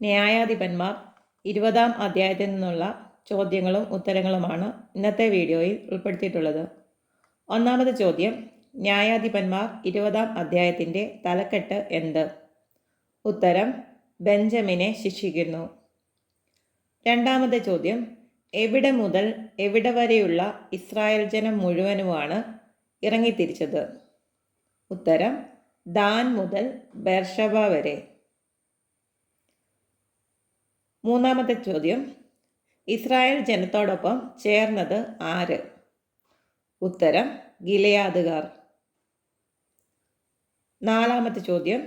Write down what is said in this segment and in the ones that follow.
ന്യായാധിപന്മാർ 20-ാം അധ്യായത്തിൽ നിന്നുള്ള ചോദ്യങ്ങളും ഉത്തരങ്ങളുമാണ് ഇന്നത്തെ വീഡിയോയിൽ ഉൾപ്പെടുത്തിയിട്ടുള്ളത്. ഒന്നാമത്തെ ചോദ്യം, ന്യായാധിപന്മാർ 20-ാം അധ്യായത്തിൻ്റെ തലക്കെട്ട് എന്ത്? ഉത്തരം, ബെഞ്ചമിനെ ശിക്ഷിക്കുന്നു. രണ്ടാമത്തെ ചോദ്യം, എവിടെ മുതൽ എവിടെ വരെയുള്ള ഇസ്രായേൽ ജനം മുഴുവനുമാണ് ഇറങ്ങിത്തിരിച്ചത്? ഉത്തരം, ദാൻ മുതൽ ബേർഷബ വരെ. മൂന്നാമത്തെ ചോദ്യം, ഇസ്രായേൽ ജനത്തോടൊപ്പം ചേർന്നത് ആര്? ഉത്തരം, ഗിലെയാദുകാർ. നാലാമത്തെ ചോദ്യം,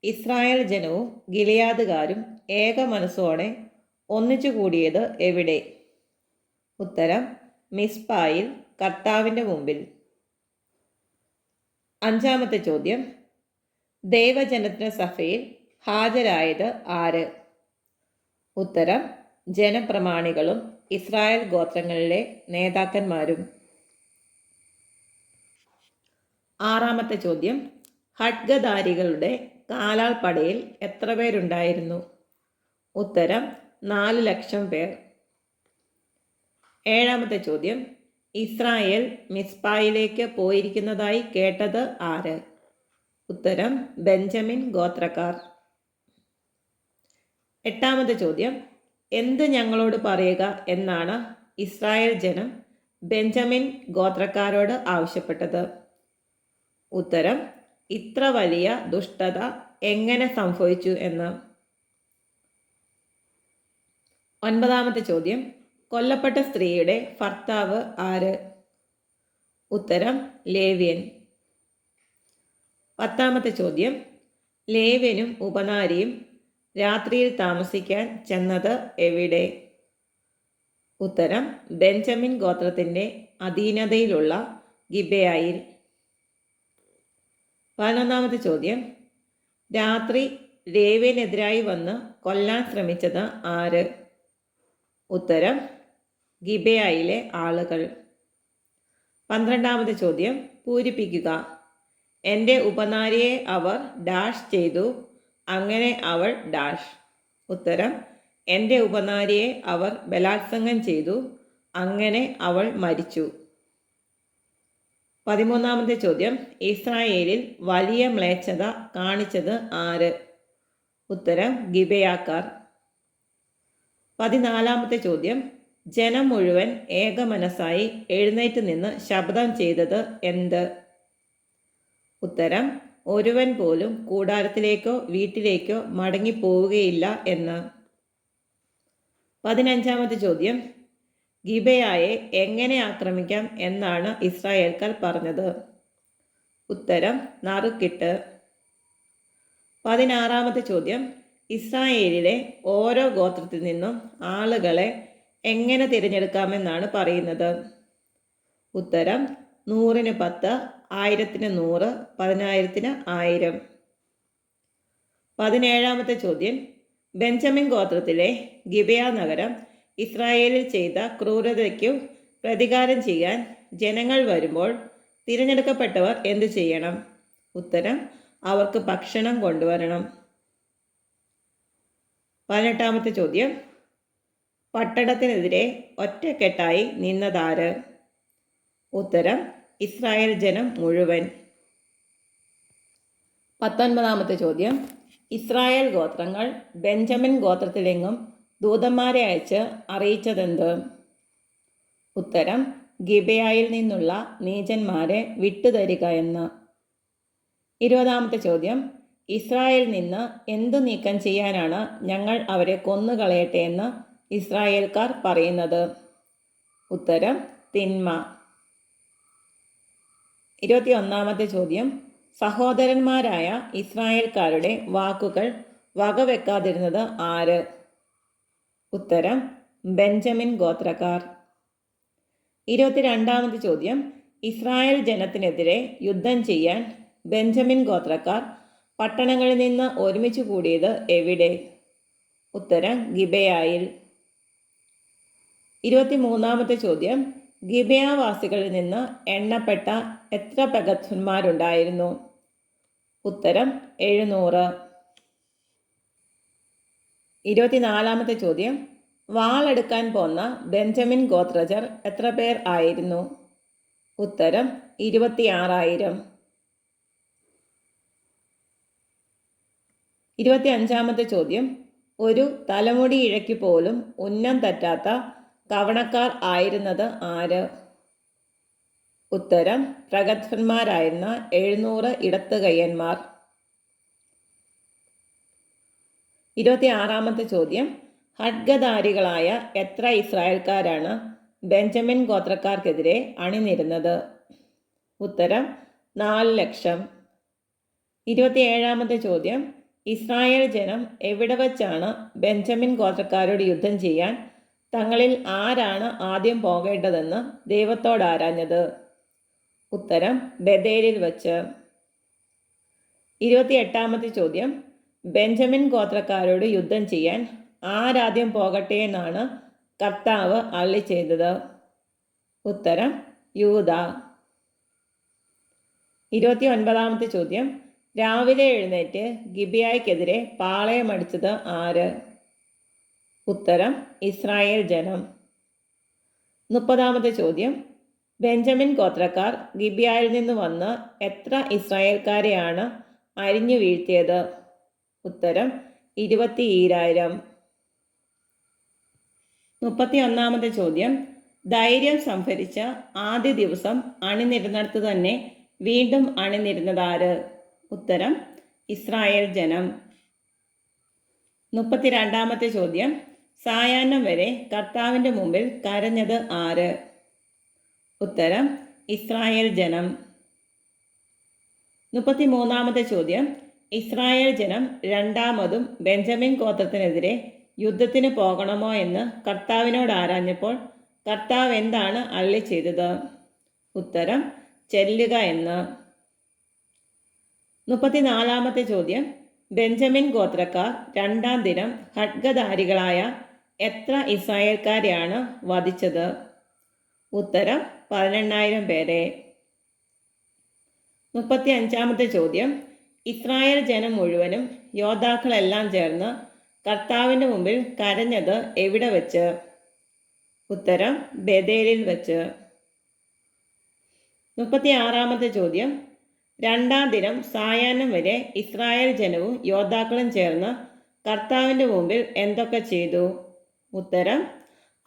ഇസ്രായേൽ ജനവും ഗിലെയാദുകാരും ഏക മനസ്സോടെ ഒന്നിച്ചു കൂടിയത് എവിടെ? ഉത്തരം, മിസ്പായിൽ കർത്താവിൻ്റെ മുമ്പിൽ. അഞ്ചാമത്തെ ചോദ്യം, ദൈവജനത്തിന് സഭയിൽ ഹാജരായത് ആര്? ഉത്തരം, ജനപ്രമാണികളും ഇസ്രായേൽ ഗോത്രങ്ങളിലെ നേതാക്കന്മാരും. ആറാമത്തെ ചോദ്യം, ഖഡ്ഗധാരികളുടെ കാലാൾപ്പടയിൽ എത്ര പേരുണ്ടായിരുന്നു? ഉത്തരം, 4,00,000 പേർ. ഏഴാമത്തെ ചോദ്യം, ഇസ്രായേൽ മിസ്പായിലേക്ക് പോയിരിക്കുന്നതായി കേട്ടത് ആര്? ഉത്തരം, ബെഞ്ചമിൻ ഗോത്രക്കാർ. എട്ടാമത്തെ ചോദ്യം, എന്ത് ഞങ്ങളോട് പറയുക എന്നാണ് ഇസ്രായേൽ ജനം ബെഞ്ചമിൻ ഗോത്രക്കാരോട് ആവശ്യപ്പെട്ടത്? ഉത്തരം, ഇത്ര വലിയ ദുഷ്ടത എങ്ങനെ സംഭവിച്ചു എന്ന്. ഒൻപതാമത്തെ ചോദ്യം, കൊല്ലപ്പെട്ട സ്ത്രീയുടെ ഭർത്താവ് ആര്? ഉത്തരം, ലേവ്യൻ. പത്താമത്തെ ചോദ്യം, ലേവ്യനും ഉപനാരിയും രാത്രിയിൽ താമസിക്കാൻ ചെന്നത് എവിടെ? ഉത്തരം, ബെഞ്ചമിൻ ഗോത്രത്തിൻ്റെ അധീനതയിലുള്ള ഗിബെയായിൽ. 11-ാമത്തെ ചോദ്യം, രാത്രി ലേവ്യനെതിരായി വന്ന് കൊല്ലാൻ ശ്രമിച്ചത് ആര്? ഉത്തരം, ഗിബെയായിലെ ആളുകൾ. 12-ാമത്തെ ചോദ്യം, പൂരിപ്പിക്കുക. എൻ്റെ ഉപനാരിയെ അവർ ഡാഷ് ചെയ്തു, അങ്ങനെ അവൾ ഡാഷ്. ഉത്തരം, എൻ്റെ ഉപനാരിയെ അവർ ബലാത്സംഗം ചെയ്തു, അങ്ങനെ അവൾ മരിച്ചു. 13-ാമത്തെ ചോദ്യം, ഇസ്രായേലിൽ വലിയ മ്ലേച്ഛത കാണിച്ചത് ആര്? ഉത്തരം, ഗിബെയാക്കാർ. 14-ാമത്തെ ചോദ്യം, ജനം മുഴുവൻ ഏകമനസ്സായി എഴുന്നേറ്റ് നിന്ന് ശബ്ദം ചെയ്തത് എന്ത്? ഉത്തരം, ഒരുവൻ പോലും കൂടാരത്തിലേക്കോ വീട്ടിലേക്കോ മടങ്ങിപ്പോവുകയില്ല എന്ന്. 15-ാമത്തെ ചോദ്യം, ഗിബെയായെ എങ്ങനെ ആക്രമിക്കാം എന്നാണ് ഇസ്രായേൽക്കാർ പറഞ്ഞത്? ഉത്തരം, നറുക്കിട്ട്. 16-ാമത്തെ ചോദ്യം, ഇസ്രായേലിലെ ഓരോ ഗോത്രത്തിൽ നിന്നും ആളുകളെ എങ്ങനെ തിരഞ്ഞെടുക്കാമെന്നാണ് പറയുന്നത്? ഉത്തരം, 100-ന് 10, 1000-ന് 100, 10,000-ന് 1000. 17-ാമത്തെ ചോദ്യം, ബെഞ്ചമിൻ ഗോത്രത്തിലെ ഗിബെയ നഗരം ഇസ്രായേലിൽ ചെയ്ത ക്രൂരതയ്ക്കു പ്രതികാരം ചെയ്യാൻ ജനങ്ങൾ വരുമ്പോൾ തിരഞ്ഞെടുക്കപ്പെട്ടവർ എന്തു ചെയ്യണം? ഉത്തരം, അവർക്ക് ഭക്ഷണം കൊണ്ടുവരണം. 18-ാമത്തെ ചോദ്യം, പട്ടണത്തിനെതിരെ ഒറ്റക്കെട്ടായി നിന്നതാര്? ഉത്തരം, ഇസ്രായേൽ ജനം മുഴുവൻ. 19-ാമത്തെ ചോദ്യം, ഇസ്രായേൽ ഗോത്രങ്ങൾ ബെഞ്ചമിൻ ഗോത്രത്തിലെങ്ങും ദൂതന്മാരെ അയച്ച് അറിയിച്ചതെന്ത്? ഉത്തരം, ഗിബെയായിൽ നിന്നുള്ള നീചന്മാരെ വിട്ടുതരിക എന്ന്. 20-ാമത്തെ ചോദ്യം, ഇസ്രായേലിൽ നിന്ന് എന്തു നീക്കം ചെയ്യാനാണ് ഞങ്ങൾ അവരെ കൊന്നുകളയട്ടെ എന്ന് ഇസ്രായേൽക്കാർ പറയുന്നത്? ഉത്തരം, തിന്മ. 21-ാമത്തെ ചോദ്യം, സഹോദരന്മാരായ ഇസ്രായേൽക്കാരുടെ വാക്കുകൾ വകവെക്കാതിരുന്നത് ആര്? ഉത്തരം, ബെഞ്ചമിൻ ഗോത്രക്കാർ. 22-ാമത്തെ ചോദ്യം, ഇസ്രായേൽ ജനത്തിനെതിരെ യുദ്ധം ചെയ്യാൻ ബെഞ്ചമിൻ ഗോത്രക്കാർ പട്ടണങ്ങളിൽ നിന്ന് ഒരുമിച്ച് കൂടിയത് എവിടെ? ഉത്തരം, ഗിബെയായിൽ. 23-ാമത്തെ ചോദ്യം, ഗിബെയാവാസികളിൽ നിന്ന് എണ്ണപ്പെട്ട എത്ര പ്രഗത്ഭന്മാരുണ്ടായിരുന്നു? ഉത്തരം, 700. 24-ാമത്തെ ചോദ്യം, വാളെടുക്കാൻ പോന്ന ബെഞ്ചമിൻ ഗോത്രജർ എത്ര പേർ ആയിരുന്നു? ഉത്തരം 26,000. 25-ാമത്തെ ചോദ്യം, ഒരു തലമുടി ഇഴയ്ക്ക് പോലും ഉന്നം തെറ്റാത്ത കവണക്കാർ ആയിരുന്നത് ആര്? ഉത്തരം പ്രഗത്ഭന്മാരായിരുന്ന 700 ഇടത്തുകയ്യന്മാർ. 26-ാമത്തെ ചോദ്യം, ഖഡ്ഗധാരികളായ എത്ര ഇസ്രായേൽക്കാരാണ് ബെഞ്ചമിൻ ഗോത്രക്കാർക്കെതിരെ അണിനിരുന്നത്? ഉത്തരം 4,00,000. 27-ാമത്തെ ചോദ്യം, ഇസ്രായേൽ ജനം എവിടെ വച്ചാണ് ബെഞ്ചമിൻ ഗോത്രക്കാരോട് യുദ്ധം ചെയ്യാൻ തങ്ങളിൽ ആരാണ് ആദ്യം പോകേണ്ടതെന്ന് ദൈവത്തോട് ആരാഞ്ഞത്? ഉത്തരം ബഥേലിൽ വച്ച്. 28-ാമത്തെ ചോദ്യം, ബെഞ്ചമിൻ ഗോത്രക്കാരോട് യുദ്ധം ചെയ്യാൻ ആരാദ്യം പോകട്ടെ എന്നാണ് കർത്താവ് അരുളി ചെയ്തത്? ഉത്തരം യൂദ. 29-ാമത്തെ ചോദ്യം, രാവിലെ എഴുന്നേറ്റ് ഗിബിയായ്ക്കെതിരെ പാളയമടിച്ചത് ആര്? ഉത്തരം ഇസ്രായേൽ ജനം. 30-ാമത്തെ ചോദ്യം, ബെഞ്ചമിൻ ഗോത്രക്കാർ ഗിബിയായിൽ നിന്ന് വന്ന് എത്ര ഇസ്രായേൽക്കാരെയാണ് അരിഞ്ഞു വീഴ്ത്തിയത്? ഉത്തരം 22,000. 31-ാമത്തെ ചോദ്യം, ധൈര്യം സംഭരിച്ച ആദ്യ ദിവസം അണിനിരുന്നിടത്ത് തന്നെ വീണ്ടും അണിനിരുന്നതാര്? ഉത്തരം ഇസ്രായേൽ ജനം. 32-ാമത്തെ ചോദ്യം, സായാഹ്നം വരെ കർത്താവിൻ്റെ മുമ്പിൽ കരഞ്ഞത് ആര്? ഉത്തരം ഇസ്രായേൽ ജനം. 33-ാമത്തെ ചോദ്യം, ഇസ്രായേൽ ജനം രണ്ടാമതും ബെഞ്ചമിൻ ഗോത്രത്തിനെതിരെ യുദ്ധത്തിന് പോകണമോ എന്ന് കർത്താവിനോട് ആരാഞ്ഞപ്പോൾ കർത്താവ് എന്താണ് അരുളി ചെയ്തത്? ഉത്തരം ചെല്ലുക എന്ന്. 34-ാമത്തെ ചോദ്യം, ബെഞ്ചമിൻ ഗോത്രക്കാർ രണ്ടാം ദിനം ഖഡ്ഗധാരികളായ എത്ര ഇസ്രായേൽക്കാരെയാണ് വധിച്ചത്? ഉത്തരം 18,000 പേരെ. 35-ാമത്തെ ചോദ്യം, ഇസ്രായേൽ ജനം മുഴുവനും യോദ്ധാക്കളെല്ലാം ചേർന്ന് കർത്താവിൻ്റെ മുമ്പിൽ കരഞ്ഞത് എവിടെ വെച്ച്? ഉത്തരം ബഥേലിൽ വെച്ച്. 36-ാമത്തെ ചോദ്യം, രണ്ടാം ദിനം സായാഹ്നം വരെ ഇസ്രായേൽ ജനവും യോദ്ധാക്കളും ചേർന്ന് കർത്താവിൻ്റെ മുമ്പിൽ എന്തൊക്കെ ചെയ്തു? ഉത്തരം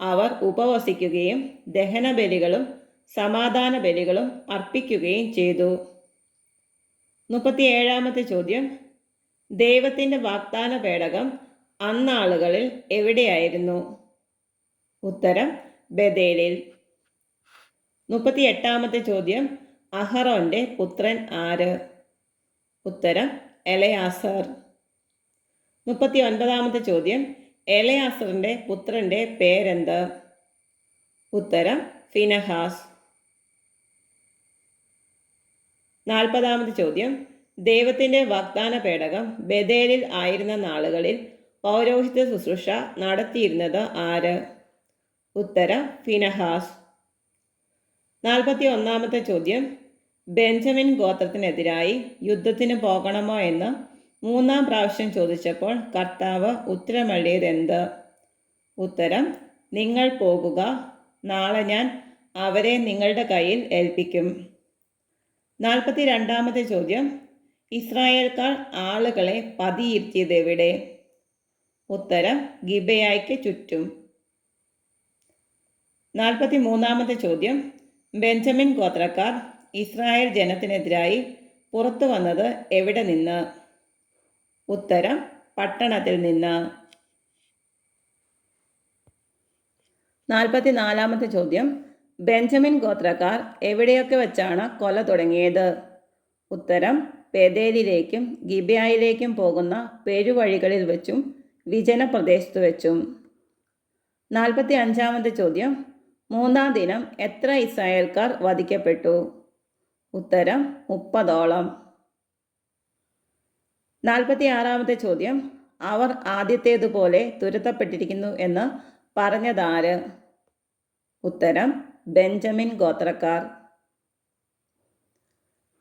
അവർ ഉപവസിക്കുകയും ദഹനബലികളും സമാധാന ബലികളും അർപ്പിക്കുകയും ചെയ്തു. 37-ാമത്തെ ചോദ്യം, ദൈവത്തിൻ്റെ വാഗ്ദാന പേടകം അന്നാളുകളിൽ എവിടെയായിരുന്നു? ഉത്തരം ബഥേലിൽ. 38-ാമത്തെ ചോദ്യം, അഹറോൻ്റെ പുത്രൻ ആര്? ഉത്തരം എലയാസർ. 39-ാമത്തെ ചോദ്യം, എലയാസറിൻ്റെ പുത്രൻ്റെ പേരെന്ത്? ഉത്തരം ഫിനഹാസ്. 40-ാമത്തെ ചോദ്യം, ദൈവത്തിൻ്റെ വാഗ്ദാന പേടകം ബഥേലിൽ ആയിരുന്ന നാളുകളിൽ പൗരോഹിത്യ ശുശ്രൂഷ നടത്തിയിരുന്നത് ആര്? ഉത്തരം ഫിനഹാസ്. 41-ാമത്തെ ചോദ്യം, ബെഞ്ചമിൻ ഗോത്രത്തിനെതിരായി യുദ്ധത്തിന് പോകണമോ എന്ന് 3-ാം പ്രാവശ്യം ചോദിച്ചപ്പോൾ കർത്താവ് ഉത്തരമള്ളിയതെന്ത്? ഉത്തരം നിങ്ങൾ പോകുക, നാളെ ഞാൻ അവരെ നിങ്ങളുടെ കയ്യിൽ ഏൽപ്പിക്കും. 42-ാമത്തെ ചോദ്യം, ഇസ്രായേൽക്കാർ ആളുകളെ പതിയിരുത്തിയത് എവിടെ? ഉത്തരം ഗിബയായ്ക്ക് ചുറ്റും. 43-ാമത്തെ ചോദ്യം, ബെഞ്ചമിൻ ഗോത്രക്കാർ ഇസ്രായേൽ ജനത്തിനെതിരായി പുറത്തു വന്നത് എവിടെ നിന്ന്? ഉത്തരം പട്ടണത്തിൽ നിന്ന്. 44-ാമത്തെ ചോദ്യം, ബെഞ്ചമിൻ ഗോത്രക്കാർ എവിടെയൊക്കെ വെച്ചാണ് കൊല തുടങ്ങിയത്? ഉത്തരം ബഥേലിലേക്കും ഗിബയായിലേക്കും പോകുന്ന പെരുവഴികളിൽ വെച്ചും വിജന പ്രദേശത്ത് വെച്ചും. 45-ാമത്തെ ചോദ്യം, 3-ാം ദിനം എത്ര ഇസ്രായേൽക്കാർ വധിക്കപ്പെട്ടു? ഉത്തരം 30ഓളം. 46-ാമത്തെ ചോദ്യം, അവർ ആദ്യത്തേതുപോലെ തുരത്തപ്പെട്ടിരിക്കുന്നു എന്ന് പറഞ്ഞതാര്? ഉത്തരം ബെഞ്ചമിൻ ഗോത്രക്കാർ.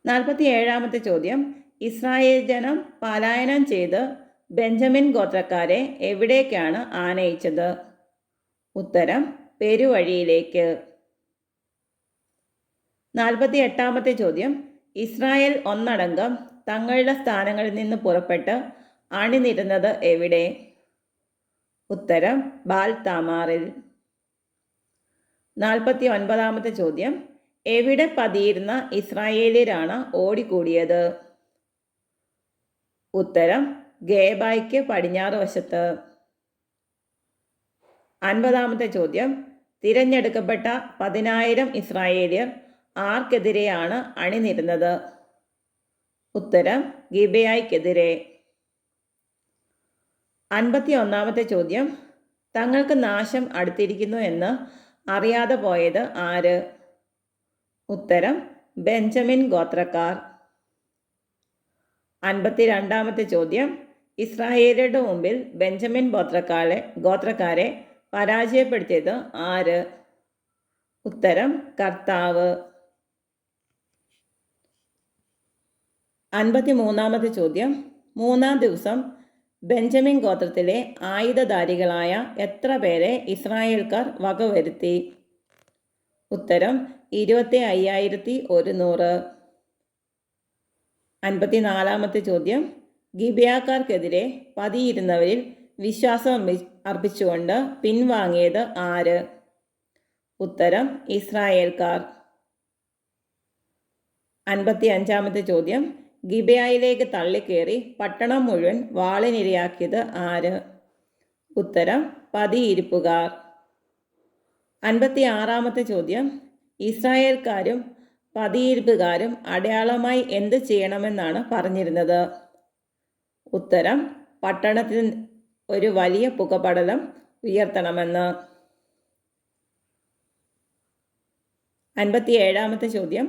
47-ാമത്തെ ചോദ്യം, ഇസ്രായേൽ ജനം പലായനം ചെയ്ത് ബെഞ്ചമിൻ ഗോത്രക്കാരെ എവിടേക്കാണ് ആനയിച്ചത്? ഉത്തരം പെരുവഴിയിലേക്ക്. 48-ാമത്തെ ചോദ്യം. ഇസ്രായേൽ ഒന്നടങ്കം തങ്ങളുടെ സ്ഥാനങ്ങളിൽ നിന്ന് പുറപ്പെട്ട് അണിനിരുന്നത് എവിടെ? ഉത്തരം ബാൽ താമാറിൽ. 49-ാമത്തെ ചോദ്യം. എവിടെ പതിയിരുന്ന ഇസ്രായേലിയരാണ് ഓടിക്കൂടിയത്? ഉത്തരം ഗേബായ്ക്ക് പടിഞ്ഞാറ് വശത്ത്. 50-ാമത്തെ ചോദ്യം. തിരഞ്ഞെടുക്കപ്പെട്ട 10,000 ഇസ്രായേലിയർ ആർക്കെതിരെയാണ് അണിനിരുന്നത്? ഉത്തരം ഗിബെയായ്ക്കെതിരെ. 51-ാമത്തെ ചോദ്യം. തങ്ങൾക്ക് നാശം അടുത്തിരിക്കുന്നു എന്ന് അറിയാതെ പോയത് ആര്? ഉത്തരം ബെഞ്ചമിൻ ഗോത്രക്കാർ. 52-ാമത്തെ ചോദ്യം. ഇസ്രായേലിയരുടെ മുമ്പിൽ ബെഞ്ചമിൻ ഗോത്രക്കാരെ പരാജയപ്പെടുത്തിയത് ആര്? ഉത്തരം കർത്താവ്. 53-ാമത്തെ ചോദ്യം. 3-ാം ദിവസം ബെഞ്ചമിൻ ഗോത്രത്തിലെ ആയുധധാരികളായ എത്ര പേരെ ഇസ്രായേൽക്കാർ വകവരുത്തി? ഉത്തരം 25,100. 54-ാമത്തെ ചോദ്യം. ഗിബെയാക്കാർക്കെതിരെ പതിയിരുന്നവരിൽ വിശ്വാസം അർപ്പിച്ചുകൊണ്ട് പിൻവാങ്ങിയത് ആര്? ഉത്തരം ഇസ്രായേൽക്കാർ. 55-ാമത്തെ ചോദ്യം. ഗിബെയയിലേക്ക് തള്ളിക്കയറി പട്ടണം മുഴുവൻ വാളിനിരയാക്കിയത് ആര്? ഉത്തരം പതിയിരിപ്പുകാർ. 56-ാമത്തെ ചോദ്യം. ഇസ്രായേൽക്കാരും പതിയിരിപ്പുകാരും അടയാളമായി എന്ത് ചെയ്യണമെന്നാണ് പറഞ്ഞിരുന്നത്? ഉത്തരം പട്ടണത്തിൽ ഒരു വലിയ പുകപടലം ഉയർത്തണമെന്ന്. 57-ാമത്തെ ചോദ്യം.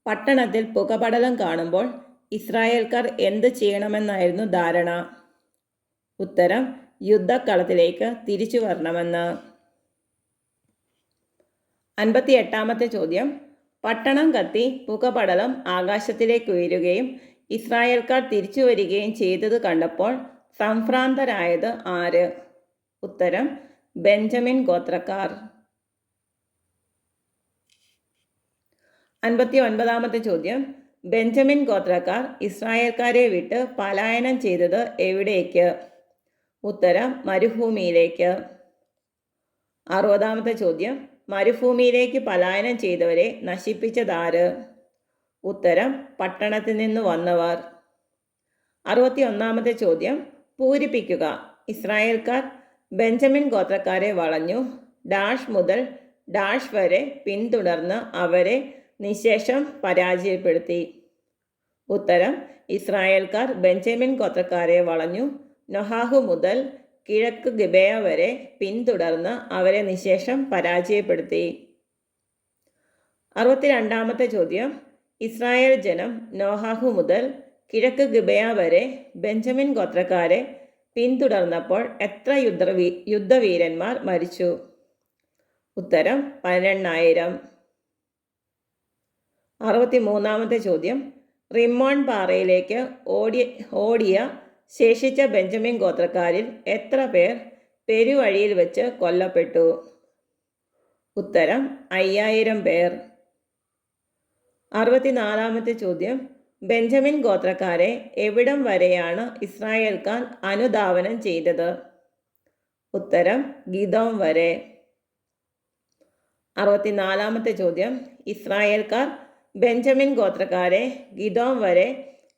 പട്ടണത്തിൽ പുകപടലം കാണുമ്പോൾ ഇസ്രായേൽക്കാർ എന്ത് ചെയ്യണമെന്നായിരുന്നു ധാരണ? ഉത്തരം യുദ്ധക്കളത്തിലേക്ക് തിരിച്ചു വരണമെന്ന്. 58-ാമത്തെ ചോദ്യം. പട്ടണം കത്തി പുകപടലം ആകാശത്തിലേക്ക് ഉയരുകയും ഇസ്രായേൽക്കാർ തിരിച്ചു വരികയും ചെയ്തത് കണ്ടപ്പോൾ സംഭ്രാന്തരായത് ആര്? ഉത്തരം ബെഞ്ചമിൻ ഗോത്രക്കാർ. 59-ാമത്തെ ചോദ്യം. ബെഞ്ചമിൻ ഗോത്രക്കാർ ഇസ്രായേൽക്കാരെ വിട്ട് പലായനം ചെയ്തത് എവിടേക്ക്? ഉത്തരം മരുഭൂമിയിലേക്ക്. 60-ാമത്തെ ചോദ്യം. മരുഭൂമിയിലേക്ക് പലായനം ചെയ്തവരെ നശിപ്പിച്ചതാര്? ഉത്തരം പട്ടണത്തിൽ നിന്ന് വന്നവർ. 61-ാമത്തെ ചോദ്യം. പൂരിപ്പിക്കുക. ഇസ്രായേൽക്കാർ ബെഞ്ചമിൻ ഗോത്രക്കാരെ വളഞ്ഞു ഡാഷ് മുതൽ ഡാഷ് വരെ പിന്തുടർന്ന് അവരെ നിശേഷം പരാജയപ്പെടുത്തി. ഉത്തരം ഇസ്രായേൽക്കാർ ബെഞ്ചമിൻ ഗോത്രക്കാരെ വളഞ്ഞു നൊഹാഹു മുതൽ കിഴക്ക് ഗിബെയ വരെ പിന്തുടർന്ന് അവരെ നിശേഷം പരാജയപ്പെടുത്തി. 62-ാമത്തെ ചോദ്യം. ഇസ്രായേൽ ജനം നൊഹാഹു മുതൽ കിഴക്ക് ഗിബെയ വരെ ബെഞ്ചമിൻ ഗോത്രക്കാരെ പിന്തുടർന്നപ്പോൾ എത്ര യുദ്ധവീരന്മാർ മരിച്ചു? ഉത്തരം 18,000. 63-ാമത്തെ ചോദ്യം. റിമ്മോൺ പാറയിലേക്ക് ഓടിയ ശേഷിച്ച ബെഞ്ചമിൻ ഗോത്രക്കാരിൽ എത്ര പേർ പെരുവഴിയിൽ വെച്ച് കൊല്ലപ്പെട്ടു? ഉത്തരം 5,000 പേർ. 64-ാമത്തെ ചോദ്യം. ബെഞ്ചമിൻ ഗോത്രക്കാരെ എവിടം വരെയാണ് ഇസ്രായേൽക്കാർ അനുധാവനം ചെയ്തത്? ഉത്തരം ഗിദോം വരെ. 64-ാമത്തെ ചോദ്യം. ഇസ്രായേൽക്കാർ ബെഞ്ചമിൻ ഗോത്രക്കാരെ ഗിദോം വരെ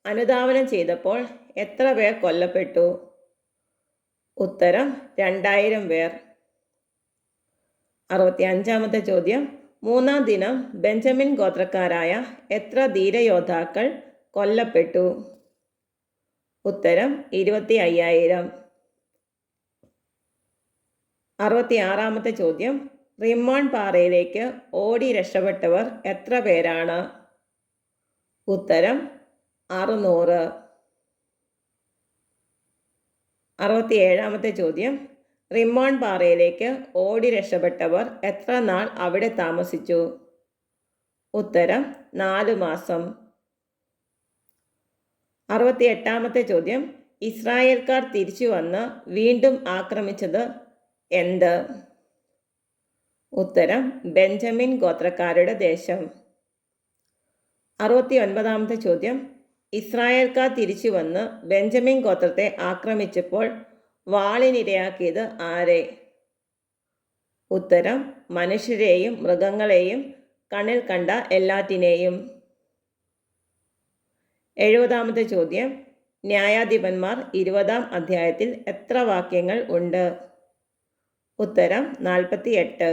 അനുധാവനം ചെയ്തപ്പോൾ എത്ര പേർ കൊല്ലപ്പെട്ടു? ഉത്തരം 2,000 പേർ. 65-ാമത്തെ ചോദ്യം. 3-ാം ദിനം ബെഞ്ചമിൻ ഗോത്രക്കാരായ എത്ര ധീരയോദ്ധാക്കൾ കൊല്ലപ്പെട്ടു? ഉത്തരം 25,000. 66-ാമത്തെ ചോദ്യം. റിമ്മോൺ പാറയിലേക്ക് ഓടി രക്ഷപ്പെട്ടവർ എത്ര പേരാണ്? ഉത്തരം 600. 67-ാമത്തെ ചോദ്യം. റിമ്മോൺ പാറയിലേക്ക് ഓടി രക്ഷപ്പെട്ടവർ എത്ര നാൾ അവിടെ താമസിച്ചു? ഉത്തരം 4 മാസം. 68-ാമത്തെ ചോദ്യം. ഇസ്രായേൽക്കാർ തിരിച്ചു വന്ന് വീണ്ടും ആക്രമിച്ചത് എന്ത്? ഉത്തരം ബെഞ്ചമിൻ ഗോത്രക്കാരുടെ ദേശം. 69-ാമത്തെ ചോദ്യം. ഇസ്രായേൽക്കാർ തിരിച്ചു വന്ന് ബെഞ്ചമിൻ ഗോത്രത്തെ ആക്രമിച്ചപ്പോൾ വാളിനിരയാക്കിയത് ആരെ? ഉത്തരം മനുഷ്യരെയും മൃഗങ്ങളെയും കണ്ണിൽ കണ്ട എല്ലാറ്റിനെയും. 70-ാമത്തെ ചോദ്യം. ന്യായാധിപന്മാർ 20-ാം അധ്യായത്തിൽ എത്ര വാക്യങ്ങൾ ഉണ്ട്? ഉത്തരം 48.